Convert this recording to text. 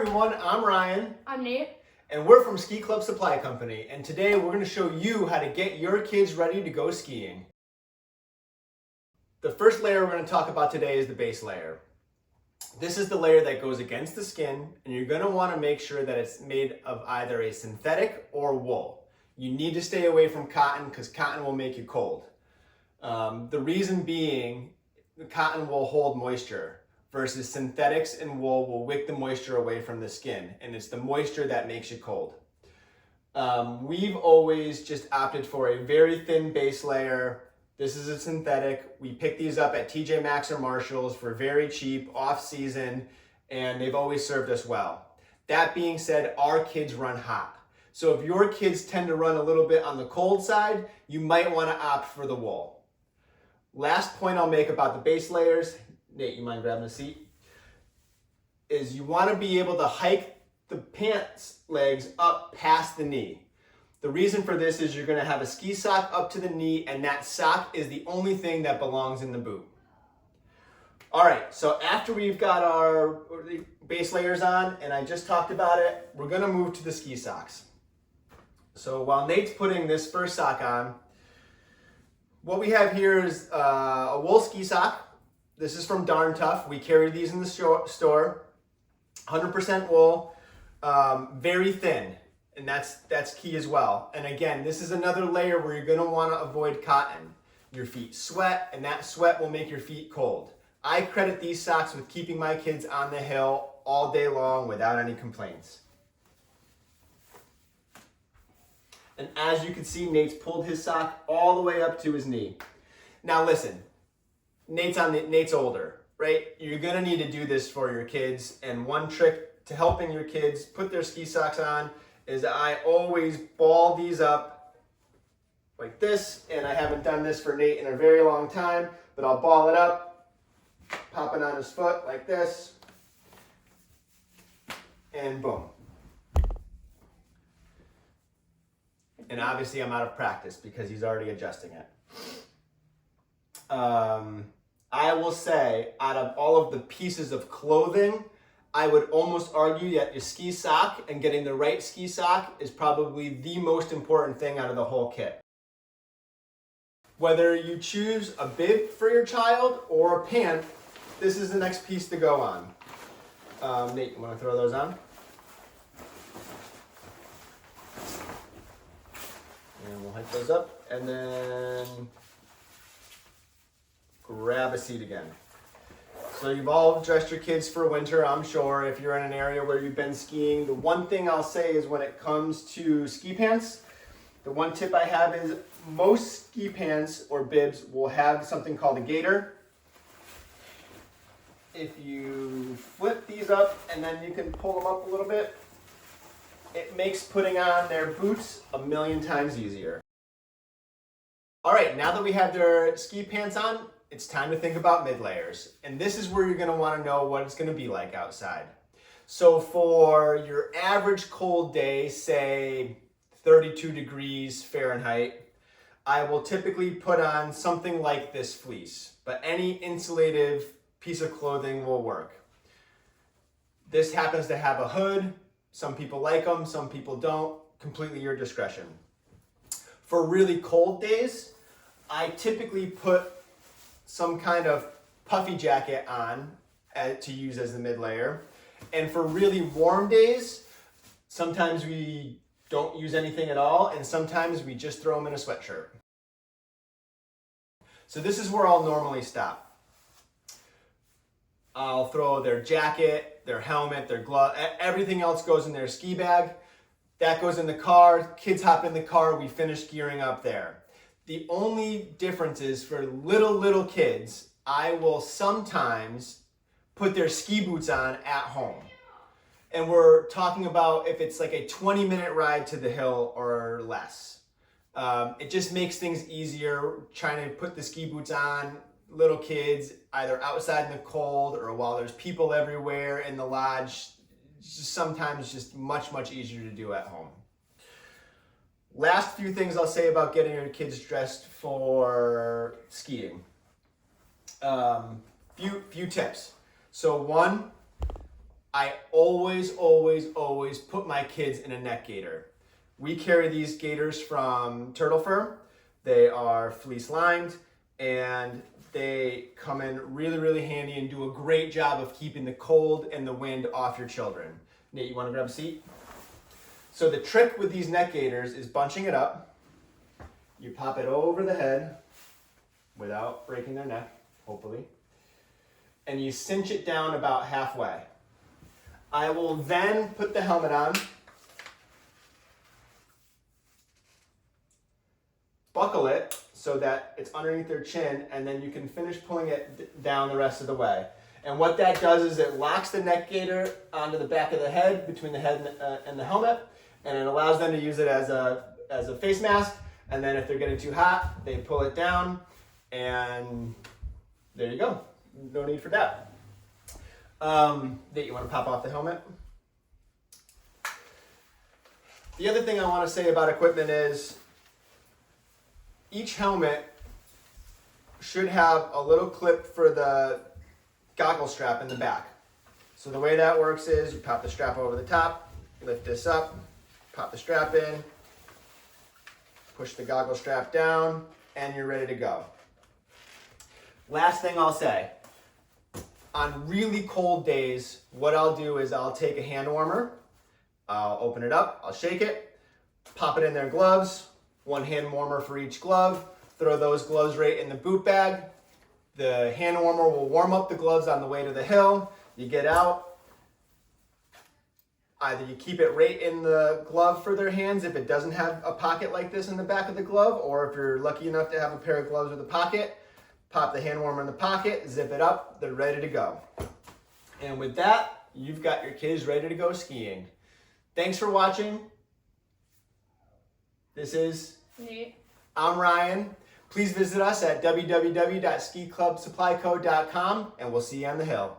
everyone, I'm Ryan. I'm Nate. And we're from Ski Club Supply Company. And today we're going to show you how to get your kids ready to go skiing. The first layer we're going to talk about today is the base layer. This is the layer that goes against the skin, and you're going to want to make sure that it's made of either a synthetic or wool. You need to stay away from cotton because cotton will make you cold. The reason being, the cotton will hold moisture versus synthetics and wool will wick the moisture away from the skin, and it's the moisture that makes you cold. We've always just opted for a very thin base layer. This is a synthetic. We pick these up at TJ Maxx or Marshalls for very cheap, off-season, and they've always served us well. That being said, our kids run hot. So if your kids tend to run a little bit on the cold side, you might want to opt for the wool. Last point I'll make about the base layers, Nate, you mind grabbing a seat? Is you want to be able to hike the pants legs up past the knee. The reason for this is you're going to have a ski sock up to the knee, and that sock is the only thing that belongs in the boot. All right, so after we've got our base layers on, and I just talked about it, we're going to move to the ski socks. So while Nate's putting this first sock on, what we have here is a wool ski sock. This is from Darn Tough. We carry these in the store. 100% wool, very thin, and that's key as well. And again, this is another layer where you're gonna wanna avoid cotton. Your feet sweat, and that sweat will make your feet cold. I credit these socks with keeping my kids on the hill all day long without any complaints. And as you can see, Nate's pulled his sock all the way up to his knee. Now listen, Nate's older, right? You're gonna need to do this for your kids. And one trick to helping your kids put their ski socks on is I always ball these up like this. And I haven't done this for Nate in a very long time, but I'll ball it up, pop it on his foot like this, and boom. And obviously I'm out of practice because he's already adjusting it. I will say, out of all of the pieces of clothing, I would almost argue that your ski sock and getting the right ski sock is probably the most important thing out of the whole kit. Whether you choose a bib for your child or a pant, this is the next piece to go on. Nate, you want to throw those on? And we'll hike those up, and then grab a seat again. So you've all dressed your kids for winter, I'm sure, if you're in an area where you've been skiing. The one thing I'll say is when it comes to ski pants, the one tip I have is most ski pants or bibs will have something called a gaiter. If you flip these up and then you can pull them up a little bit, it makes putting on their boots a million times easier. All right, now that we have their ski pants on, it's time to think about mid layers. And this is where you're gonna wanna know what it's gonna be like outside. So for your average cold day, say 32 degrees Fahrenheit, I will typically put on something like this fleece, but any insulative piece of clothing will work. This happens to have a hood. Some people like them, some people don't, completely your discretion. For really cold days, I typically put some kind of puffy jacket on to use as the mid layer. And for really warm days, sometimes we don't use anything at all, and sometimes we just throw them in a sweatshirt. So this is where I'll normally stop. I'll throw their jacket, their helmet, their glove, everything else goes in their ski bag. That goes in the car, kids hop in the car, we finish gearing up there. The only difference is for little kids, I will sometimes put their ski boots on at home. And we're talking about if it's like a 20-minute ride to the hill or less. It just makes things easier trying to put the ski boots on. Little kids, either outside in the cold or while there's people everywhere in the lodge, sometimes just much easier to do at home. Last few things I'll say about getting your kids dressed for skiing. Few tips. So one, I always, always, always put my kids in a neck gaiter. We carry these gaiters from Turtle Fur. They are fleece lined and they come in really, really handy and do a great job of keeping the cold and the wind off your children. Nate, you want to grab a seat? So the trick with these neck gaiters is bunching it up. You pop it over the head without breaking their neck, hopefully. And you cinch it down about halfway. I will then put the helmet on, buckle it so that it's underneath their chin, and then you can finish pulling it down the rest of the way. And what that does is it locks the neck gaiter onto the back of the head, between the head and the helmet, and it allows them to use it as a face mask. And then if they're getting too hot, they pull it down, and there you go. No need for that. Nate, you want to pop off the helmet? The other thing I want to say about equipment is each helmet should have a little clip for the goggle strap in the back. So the way that works is you pop the strap over the top, lift this up, pop the strap in, push the goggle strap down, and you're ready to go. Last thing I'll say, on really cold days, what I'll do is I'll take a hand warmer, I'll open it up, I'll shake it, pop it in their gloves, one hand warmer for each glove, throw those gloves right in the boot bag. The hand warmer will warm up the gloves on the way to the hill. You get out, either you keep it right in the glove for their hands if it doesn't have a pocket like this in the back of the glove, or if you're lucky enough to have a pair of gloves with a pocket, pop the hand warmer in the pocket, zip it up, they're ready to go. And with that, you've got your kids ready to go skiing. Thanks for watching. This is Nate. I'm Ryan. Please visit us at www.skiclubsupplyco.com and we'll see you on the hill.